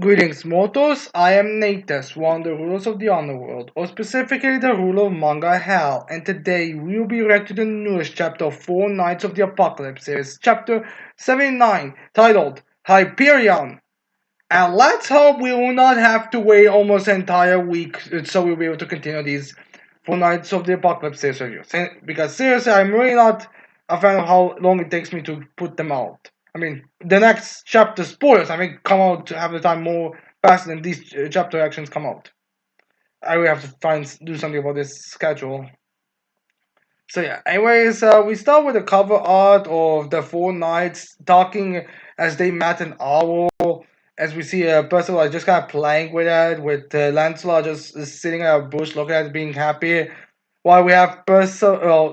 Greetings, mortals. I am Natus, one of the rulers of the Underworld, or specifically the ruler of Manga Hell, and today we will be reacting to the newest chapter of Four Knights of the Apocalypse series, chapter 79, titled Hyperion. And let's hope we will not have to wait almost an entire week so we'll be able to continue these Four Knights of the Apocalypse series reviews. Because seriously, I'm really not a fan of how long it takes me to put them out. I mean, the next chapter spoilers, I mean, come out to have the time more faster than these chapter actions come out. I will have to do something about this schedule. So yeah, anyways, we start with the cover art of the Four Knights talking as they met an owl. As we see Percival just kind of playing with it, with Lancelot just sitting at a bush looking at it, being happy. While we have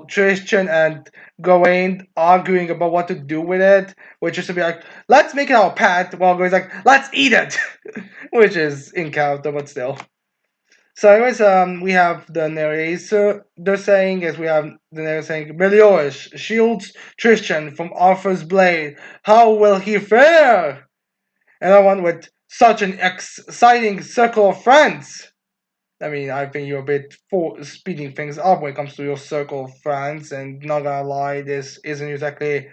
Tristan and Gawain arguing about what to do with it, which is to be like, let's make it our pet, while Gawain's like, let's eat it, which is in character, but still. So anyways, we have the narrator they're saying as we have the narrator saying, Meliodas shields Tristan from Arthur's blade. How will he fare? Another one with such an exciting circle of friends. I mean, I think you're a bit for speeding things up when it comes to your circle of friends, and not gonna lie, this isn't exactly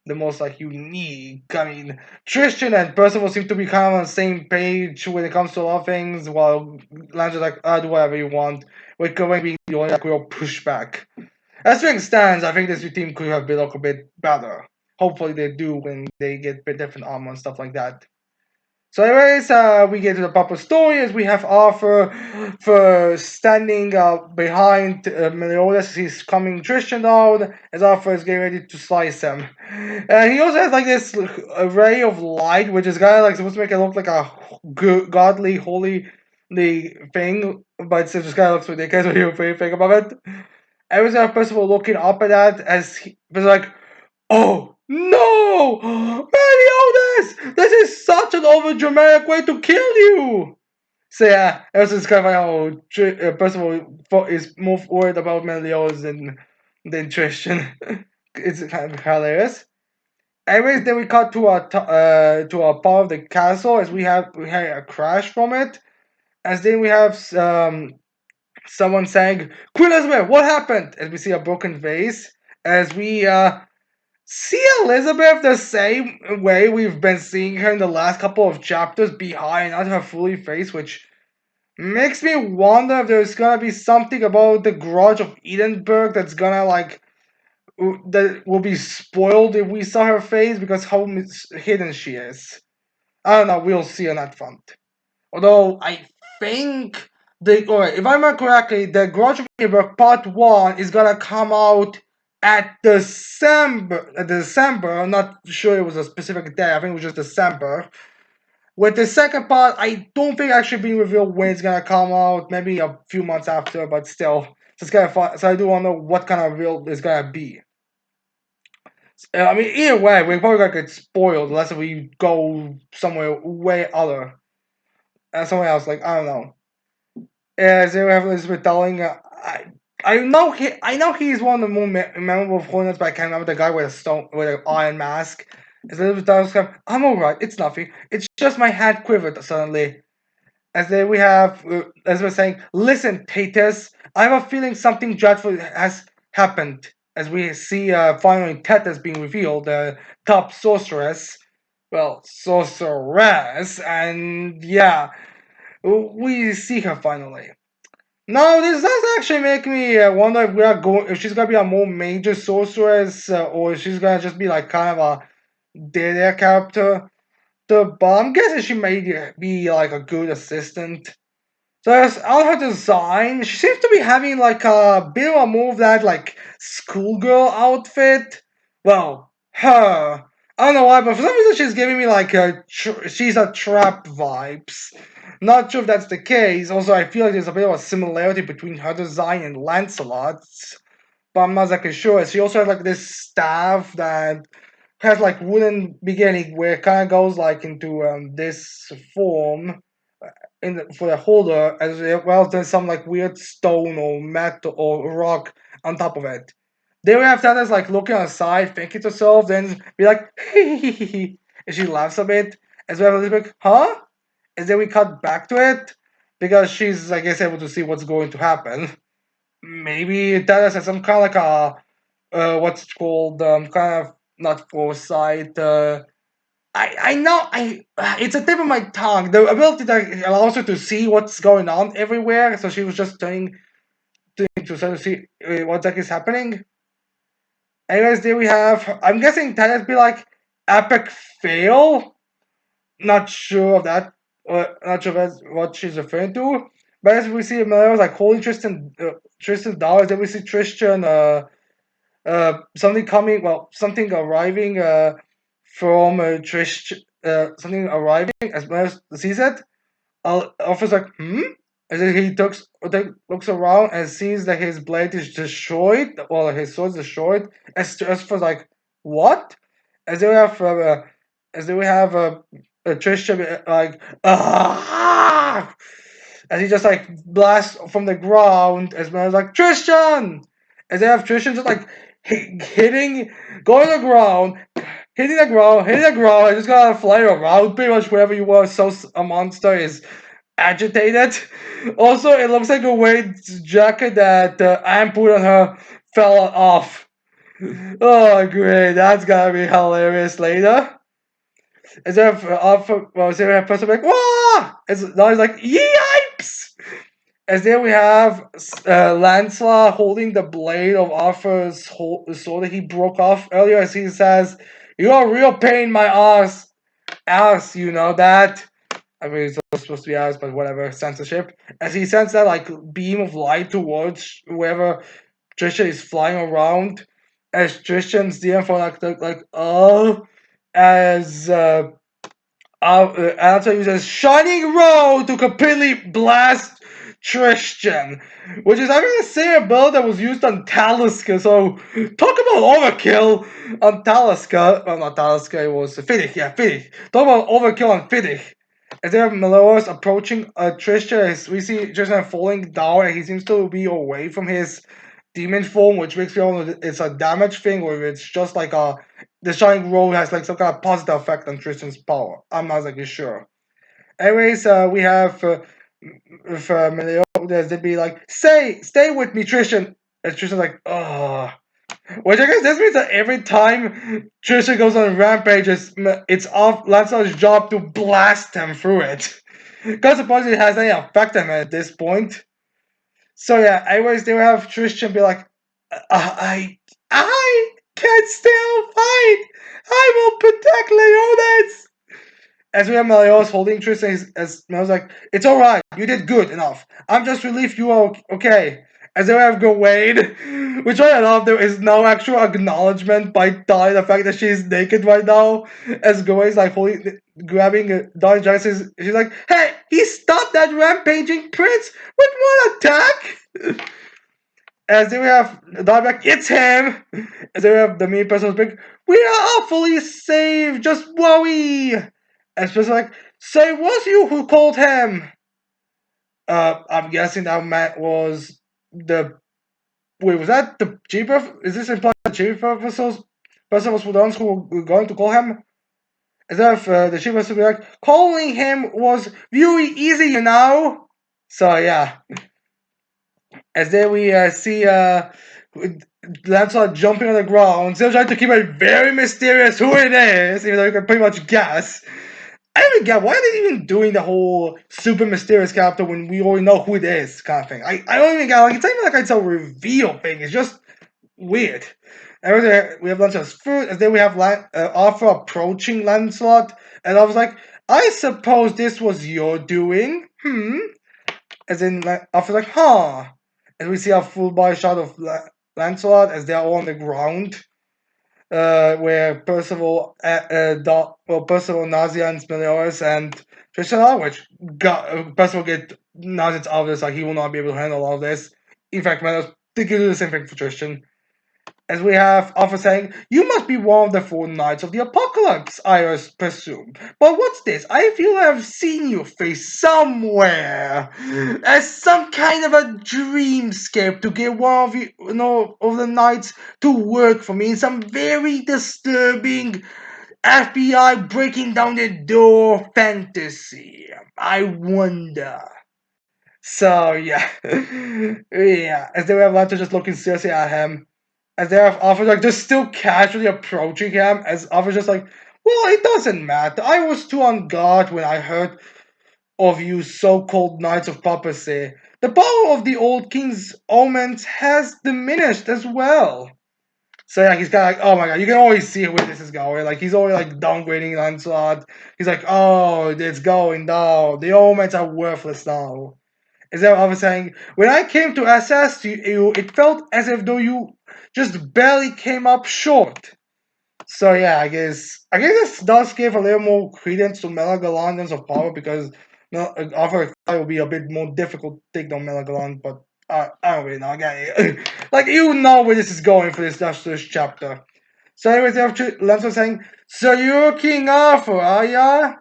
the most like unique. I mean, Tristan and Percival seem to be kind of on the same page when it comes to a lot of things, while Lance's like, do whatever you want, with Gawain being the only like real pushback. As things stands, I think this new team could have been a little bit better. Hopefully they do when they get bit different armor and stuff like that. So anyways, we get to the proper story as we have Arthur for standing behind Meliodas. He's coming Tristan out as Arthur is getting ready to slice him. And he also has like this ray of light, which is kind of like supposed to make it look like a godly, holy thing, but it just kind of looks ridiculous when you think about it. I was first of all looking up at that as he was like, oh no! Meliodas! This is such an overdramatic way to kill you! So yeah, it was just kind of like how Percival is more worried about Meliodas than Tristan. It's kind of hilarious. Anyways, then we cut to a part of the castle as we had a crash from it. As then we have someone saying, Queen Elizabeth, what happened? As we see a broken vase. As we see Elizabeth the same way we've been seeing her in the last couple of chapters, behind, not her fully face, which makes me wonder if there's gonna be something about the Grudge of Edinburgh that's gonna like that will be spoiled if we saw her face because how hidden she is. I don't know. We'll see on that front. Although I think if I remember correctly, the Grudge of Edinburgh Part One is gonna come out at December. I'm not sure it was a specific day. I think it was just December. With the second part, I don't think actually being revealed when it's gonna come out. Maybe a few months after, but still, so it's kind of fun. So I do wonder what kind of reveal it's gonna be. I mean, either way, we're probably gonna get spoiled unless we go somewhere way other, somewhere else. Like I don't know. As they have Elizabeth telling, I know he's one of the more memorable opponents, but I can't remember the guy with a stone with an iron mask. As Elizabeth tells him, "I'm alright. It's nothing. It's just my hand quivered suddenly." As then we have Elizabeth saying, "Listen, Tatus, I have a feeling something dreadful has happened." As we see finally Tatus being revealed, the top sorceress. Well, sorceress, and yeah, we see her finally. Now, this does actually make me wonder if we are going, if she's gonna be a more major sorceress, or if she's gonna just be like kind of a dead character. But I'm guessing she may be like a good assistant. So as on her design, she seems to be having like a bit of a move that like schoolgirl outfit. Well, her. I don't know why, but for some reason she's giving me like she's a trap vibes. Not sure if that's the case. Also, I feel like there's a bit of a similarity between her design and Lancelot's, but I'm not exactly sure. She also has like this staff that has like wooden beginning where it kind of goes like into this form for the holder as well as there's some like weird stone or metal or rock on top of it. Then we have Tana's like looking on the side, thinking to herself, then be like, and she laughs a bit, as well as like, huh? And then we cut back to it because she's, I guess, able to see what's going to happen. Maybe that has some kind of like a what's it called, kind of not foresight. I know it's a tip of my tongue. The ability that allows her to see what's going on everywhere. So she was just turning to sort of see what exactly is happening. Anyways, there we have. I'm guessing that would be like epic fail. Not sure of that. Not sure if that's what she's referring to. But as we see, Meliodas like holding Tristan's dollars. Then we see Tristan something coming. Well, something arriving from Trish. Something arriving as Meliodas sees it. Alpha's like, hmm? And then looks around and sees that his blade is destroyed, well, his sword is destroyed. Alpha's like, what? As then we have, Trisha like, ah! As he just like blasts from the ground, as well as like, Tristan! As they have Tristan just like hitting, going on the ground, hitting the ground, and just gotta fly around pretty much wherever you are. So a monster is agitated. Also, it looks like a weight jacket that Anne put on her fell off. Oh, great! That's gonna be hilarious later. Instead of instead we have person like, "Wah!" Now he's like, "Yipes!" As there we have Lancelot holding the blade of Arthur's sword that he broke off earlier. As he says, "You're a real pain in my ass. You know that." I mean, it's not supposed to be ours, but whatever, censorship. As he sends that like beam of light towards wherever Trisha is flying around, as Tristan's DM for as Anata uses Shining Road to completely blast Tristan, which is having the same ability that was used on Taliska. So talk about overkill on Taliska. Well, not Taliska, it was Fiddich. Yeah, Fiddich. Talk about overkill on Fiddich. As they have Meloas approaching Tristan, as we see Tristan falling down, and he seems to be away from his demon form, which makes me wonder if it's a damage thing or if it's just like a the Shining Road has like some kind of positive effect on Tristan's power. I'm not exactly sure. Anyways, we have with Meliodas, they'd be like, stay with me, Tristan. And Tristan's like, oh. Which I guess this means that every time Tristan goes on a rampage, it's off Lancelot's job to blast him through it. Because suppose it has any effect on him at this point. So yeah, anyways, they will have Tristan be like, I can still fight. I will protect Leonis. As we have Meliodas holding Tristan, as Mel's like, it's alright, you did good enough. I'm just relieved you are okay. As they have Gawain, which I love, there is no actual acknowledgement by Dolly the fact that she's naked right now. As Gawain's like grabbing Dolly Jackson, she's like, hey, he stopped that rampaging prince with one attack. As then we have Dieback, it's him! As then we have the main person who's big, we are awfully safe, just worry! And Spencer's like, so it was you who called him! I'm guessing that man was the. Wait, was that the chief of. Is this implying the chief officers? Person was the ones who were going to call him? As if the chief was to be like, calling him was very easy, you know? So yeah. As there we see Lancelot jumping on the ground, still trying to keep it very mysterious who it is, even though you can pretty much guess. I don't even get why are they even doing the whole super mysterious character when we already know who it is kind of thing. I don't even get like it's not even like it's a reveal thing. It's just weird. And we have Lancelot's food, and then we have Arthur approaching Lancelot, and I was like, I suppose this was your doing, As in, Arthur's like, huh. And we see a full body shot of Lancelot as they're all on the ground, where Percival, Percival, Nausea, and Meliodas and Tristan are, which Percival get now it's obvious like he will not be able to handle all of this. In fact, Meliodas did do the same thing for Tristan. As we have Arthur saying, you must be one of the four knights of the apocalypse, I presume. But what's this? I feel I've seen your face somewhere. As some kind of a dreamscape to get one of of the knights to work for me in some very disturbing FBI breaking down the door fantasy. I wonder. So yeah, yeah. As they have Lanto just looking seriously at him, as they have Alpha like just still casually approaching him, as Alpha's just like, well, it doesn't matter. I was too on guard when I heard of you so-called Knights of Papacy. The power of the old king's omens has diminished as well. So yeah, he's kind of like, oh my god, you can always see where this is going. Like he's always like downgrading Lancelot. He's like, oh, it's going down. The omens are worthless now. Is that what I was saying? When I came to assess you, it felt as if though you just barely came up short. So yeah, I guess this does give a little more credence to Melagalandans of power because Arthur will be a bit more difficult to take down Melagaland, but I don't really know. Again, like you know where this is going for this chapter. So anyways, after Lance was saying, "So you're King Arthur, are ya?"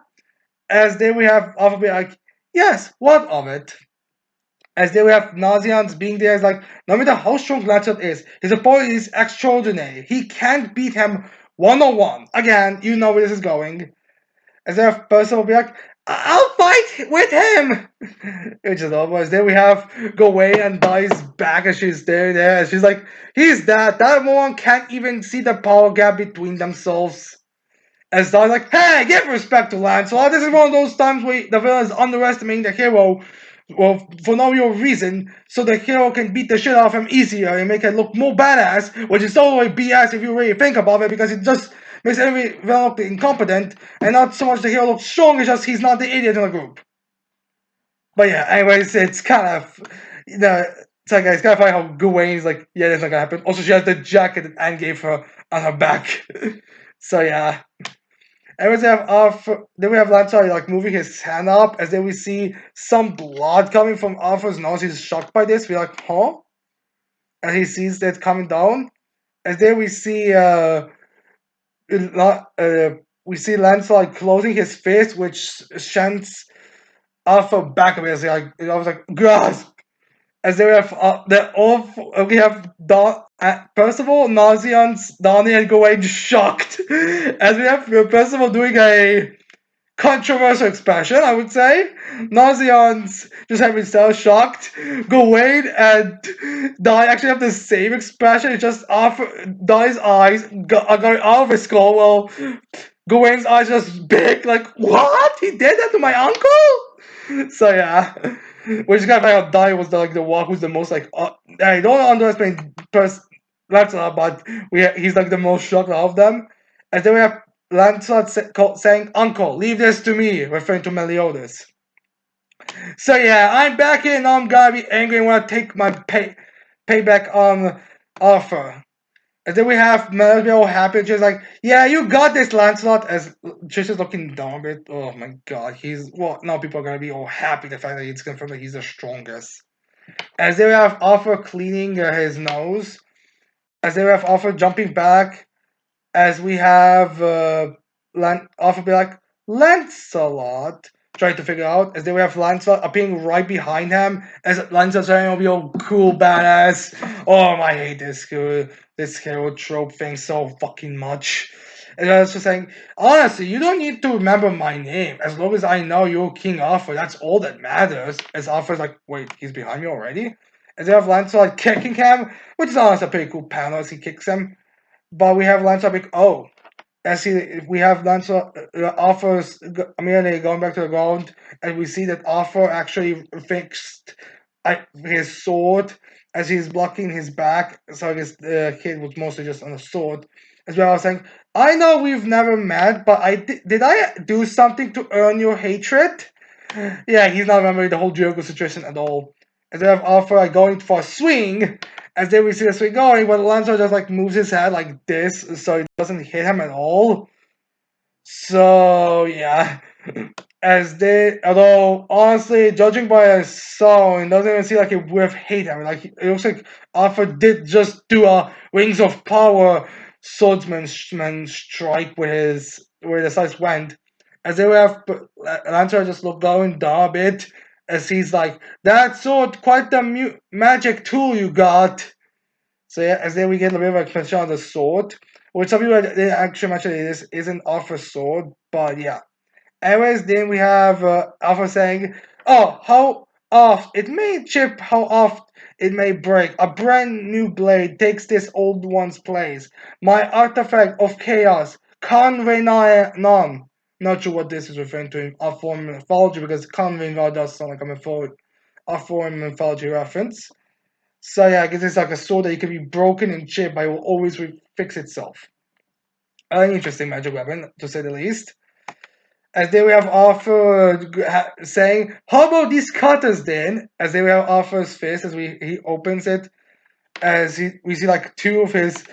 As then we have Arthur be like, "Yes, what of it?" As they have Nazians being there, is like, no matter how strong Lancelot is, his opponent is extraordinary. He can't beat him one on one. Again, you know where this is going. As they have Percival be like, I'll fight with him! Which is almost. Then we have Gawain and dies back as she's there, and she's like, he's dead. That one can't even see the power gap between themselves. As Dai's like, hey, give respect to Lancelot. This is one of those times where the villain is underestimating the hero, well, for no real reason, so the hero can beat the shit out of him easier and make it look more badass, which is totally BS if you really think about it, because it just makes every villain look incompetent, and not so much the hero looks strong, it's just he's not the idiot in the group. But yeah, anyways, it's kind of, it's like, it's kind of funny how Gawain's like, yeah, that's not gonna happen. Also, she has the jacket that Anne gave her on her back. So yeah. And then we have Lancelot like moving his hand up, as then we see some blood coming from Arthur's nose. He's shocked by this. We're like, huh? And he sees that coming down. And then we see Lancelot closing his fist, which sends Arthur back a bit. As I was like, grasp. As then we have we have Percival, Nazians, Donnie, and Gawain shocked. As we have Percival doing a controversial expression, I would say. Nazians just have himself shocked. Gawain and Dai actually have the same expression. It's just after Dai's eyes are going out of his skull. Well, Gawain's eyes just big. Like, what? He did that to my uncle? So yeah. Which is kind of like how Dai was the one who's the most like. I don't underestimate Lancelot, but he's like the most shocked of them. And then we have Lancelot saying, Uncle, leave this to me, referring to Meliodas. So yeah, I'm back here and I'm gonna be angry and wanna take my payback on Arthur. And then we have Melody all happy, just like, yeah, you got this, Lancelot, as Trish is looking down a bit. Oh my god, now people are gonna be all happy the fact that it's confirmed that he's the strongest. As then we have Arthur cleaning his nose. As then we have Arthur jumping back. As we have Arthur be like, Lancelot, trying to figure out, as then we have Lancelot appearing right behind him, as Lancelot's trying to be all cool, badass. Oh, I hate this hero trope thing so fucking much. And I was just saying, honestly, you don't need to remember my name. As long as I know you're King Arthur, that's all that matters. As Arthur's like, wait, he's behind me already? And they have Lancelot kicking him, which is honestly a pretty cool panel as he kicks him. But we have Lancelot like, oh, we have Lancelot, Arthur's immediately going back to the ground, and we see that Arthur actually fixed his sword as he's blocking his back. So I guess the kid was mostly just on a sword. As well, I was saying, I know we've never met, but did I do something to earn your hatred? Yeah, he's not remembering the whole Diogo situation at all. Instead of Arthur like, going for a swing, as then we see the swing going, but Lancelot just like moves his head like this, so it doesn't hit him at all. So yeah, although honestly, judging by a song, it doesn't even seem like it would have hit him. Like it looks like Arthur did just do a Rings of Power swordsman strike with where the size went. As they have Lancelot just look going down a bit, as he's like, that sword, quite the magic tool you got. So yeah, as then we get a bit of expansion on the sword. Which some people they actually mentioned this isn't Arthur's sword, but yeah. Anyways, then we have Alpha saying, "Oh, how oft it may chip, how oft it may break. A brand new blade takes this old one's place. My artifact of chaos, Convenon." Not sure what this is referring to in our foreign mythology because Convenon does sound like a foreign mythology reference. So yeah, I guess it's like a sword that it can be broken and chipped, but it will always fix itself. An interesting magic weapon, to say the least. As they will have Arthur saying, "How about these cutters then?" As they will have Arthur's face as he opens it, as we see like two of his.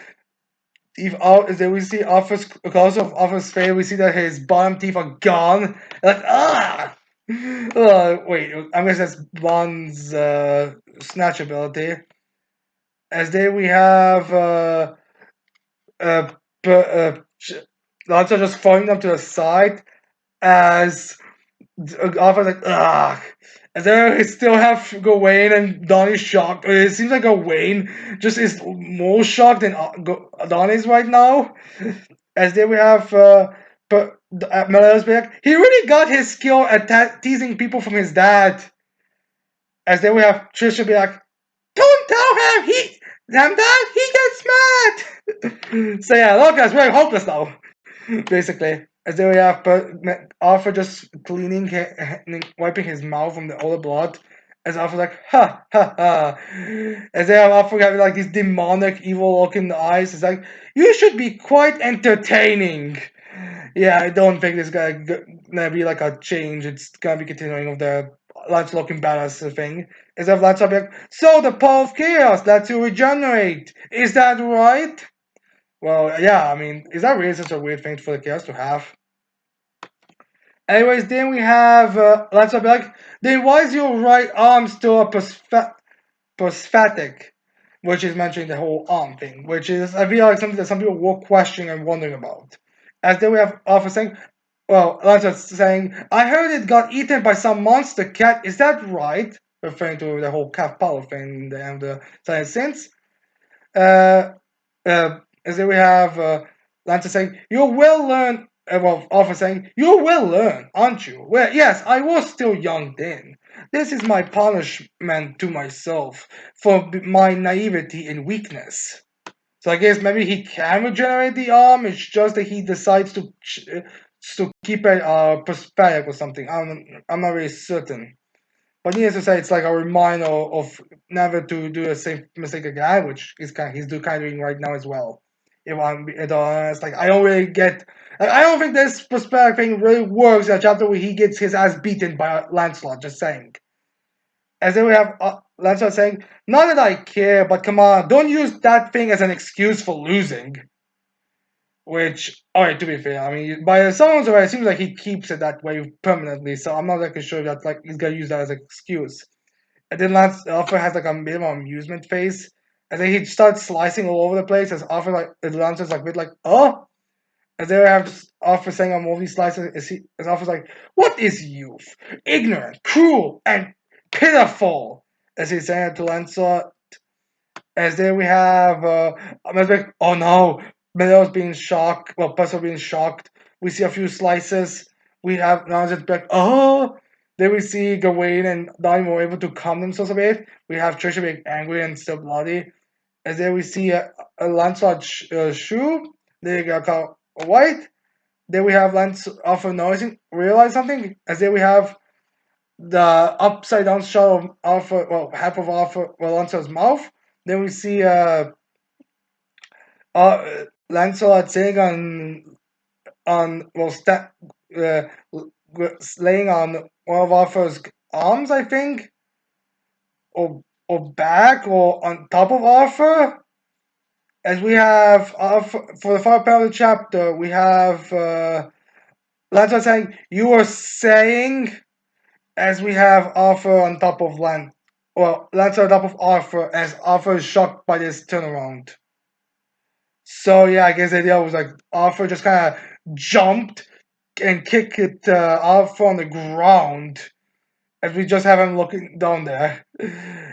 If as then we see Arthur's because of Arthur's face, we see that his bottom teeth are gone. Like wait, I guess that's Bond's snatch ability. As there we have uh, Lancer just throwing them to the side as Alpha's like, ugh. And then we still have Gawain and Donnie's shocked. It seems like Gawain just is more shocked than Donnie's right now. As then we have, but Meliodas be like, he really got his skill at teasing people from his dad. As then we have Trisha be like, don't tell him, he gets mad. So yeah, look, guys, we're hopeless now. Basically. As then we have Arthur just cleaning, wiping his mouth from all the blood. As Arthur's like, ha, ha, ha. As they have Arthur having like these demonic, evil looking eyes. It's like, you should be quite entertaining. Yeah, I don't think this gonna be like a change. It's gonna be continuing with the Lance looking badass thing. Is that Lance like, so the power of chaos lets you regenerate. Is that right? Well, yeah, I mean, is that really such a weird thing for the chaos to have? Anyways, then we have Lance be like, then why is your right arm still a prosthetic? Which is mentioning the whole arm thing, which is, I feel like something that some people were questioning and wondering about. As then we have Alpha saying, well, Lancelot's saying, I heard it got eaten by some monster cat, is that right? Referring to the whole cat power thing and the science sense. Uh, as then we have Lancer saying, you're well learned, well, Alpha saying, you're well learned, aren't you? Well, yes, I was still young then. This is my punishment to myself for my naivety and weakness. So I guess maybe he can regenerate the arm. It's just that he decides to keep it prosthetic or something. I'm not really certain. But needless to say, it's like a reminder of never to do the same mistake again, which is he's kind of doing right now as well. If I'm honest, like I don't really get. I don't think this prosthetic thing really works in a chapter where he gets his ass beaten by Lancelot. Just saying. As then we have Lancelot saying, "Not that I care, but come on, don't use that thing as an excuse for losing." Which, alright, to be fair, I mean, by someone's way, it seems like he keeps it that way permanently, so I'm not like sure that like he's gonna use that as an excuse. And then Lance Alpha has like a bit of an amusement face, and then he starts slicing all over the place as Alpha like Lance is like a bit like, oh. And then I have Alpha saying on all these slices, as Alpha's like, what is youth? Ignorant, cruel, and pitiful. As he's saying it to Lancelot. As then we have like, oh no, Meadows being shocked, well, Puzzle being shocked. We see a few slices. We have now just back, oh. Then we see Gawain and Donnie were able to calm themselves a bit. We have Trisha being angry and still bloody. As then we see a Lancelot shoe. They got white. Then we have Lance Alpha noticing, realize something. As then we have the upside down shot of Alpha, well, half of Alpha, well, Lancelot's mouth. Then we see Lancelot saying on well, uh, laying on one of Arthur's arms, I think, or back, or on top of Arthur. As we have for the final part of the chapter, we have Lancelot saying, "You are saying," as we have Arthur on top of Lancelot on top of Arthur, as Arthur is shocked by this turnaround. So yeah, I guess the idea was like Arthur just kind of jumped and kicked it Arthur on the ground, as we just have him looking down there.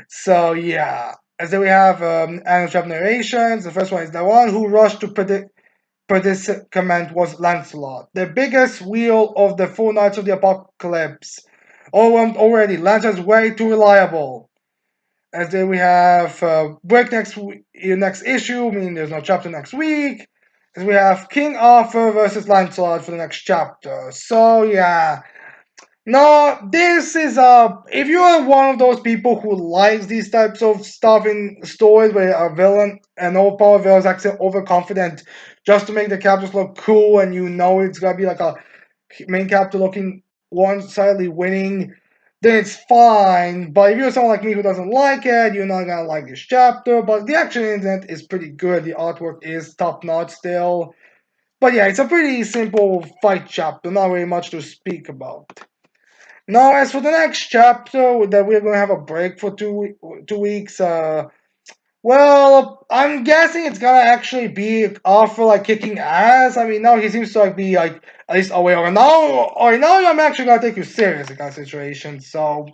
So yeah, as then we have animal trap narrations. The first one is the one who rushed to predict. predicament was Lancelot, the biggest wheel of the four Knights of the Apocalypse. Overwhelmed already, Lancelot's way too reliable. As then we have break next issue, meaning there's no chapter next week. As we have King Arthur versus Lancelot for the next chapter. So yeah, no, this is if you are one of those people who likes these types of stuff in stories where a villain, an overpowered villain is actually overconfident just to make the characters look cool, and you know it's gonna be like a main character looking one-sidedly winning, then it's fine. But if you're someone like me who doesn't like it, you're not gonna like this chapter. But the action in it is pretty good. The artwork is top notch still. But yeah, it's a pretty simple fight chapter, not really much to speak about. Now, as for the next chapter, that we're gonna have a break for 2 weeks. Well, I'm guessing it's gonna actually be Arthur like kicking ass. I mean, now he seems to like be like at least aware. Or now I'm actually gonna take you serious in that situation. So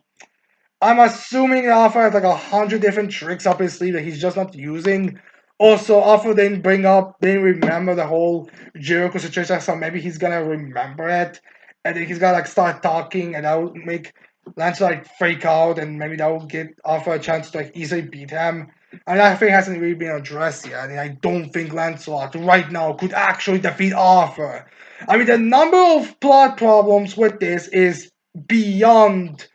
I'm assuming Alpha has like 100 different tricks up his sleeve that he's just not using. Also, Alpha didn't remember the whole Jericho situation, so maybe he's gonna remember it, and then he's gonna like start talking, and that will make Lance like freak out, and maybe that will give Alpha a chance to like easily beat him. And that thing hasn't really been addressed yet, and I don't think Lancelot right now could actually defeat Arthur. I mean, the number of plot problems with this is beyond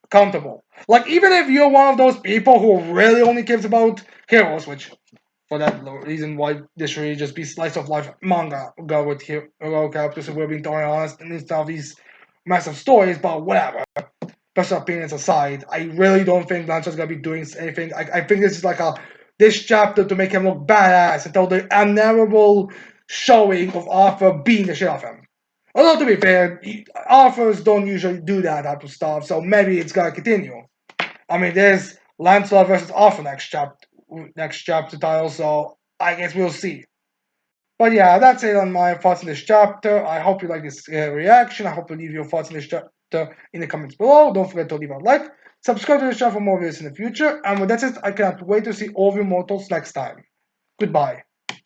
countable. Like, even if you're one of those people who really only cares about heroes, which for that reason why this should really just be slice of life manga go with hero characters, if we're being totally honest, and instead of these massive stories, but whatever. Personal opinions aside, I really don't think Lancelot's gonna be doing anything. I think this is like this chapter to make him look badass and tell the unnervable showing of Arthur beating the shit out of him. Although to be fair, authors don't usually do that type of stuff, so maybe it's gonna continue. I mean, there's Lancelot versus Arthur next chapter title, so I guess we'll see. But yeah, that's it on my thoughts on this chapter. I hope you like this reaction. I hope you leave your thoughts on this chapter in the comments below. Don't forget to leave a like, subscribe to the channel for more videos in the future. And with that said, I cannot wait to see all of you mortals next time. Goodbye.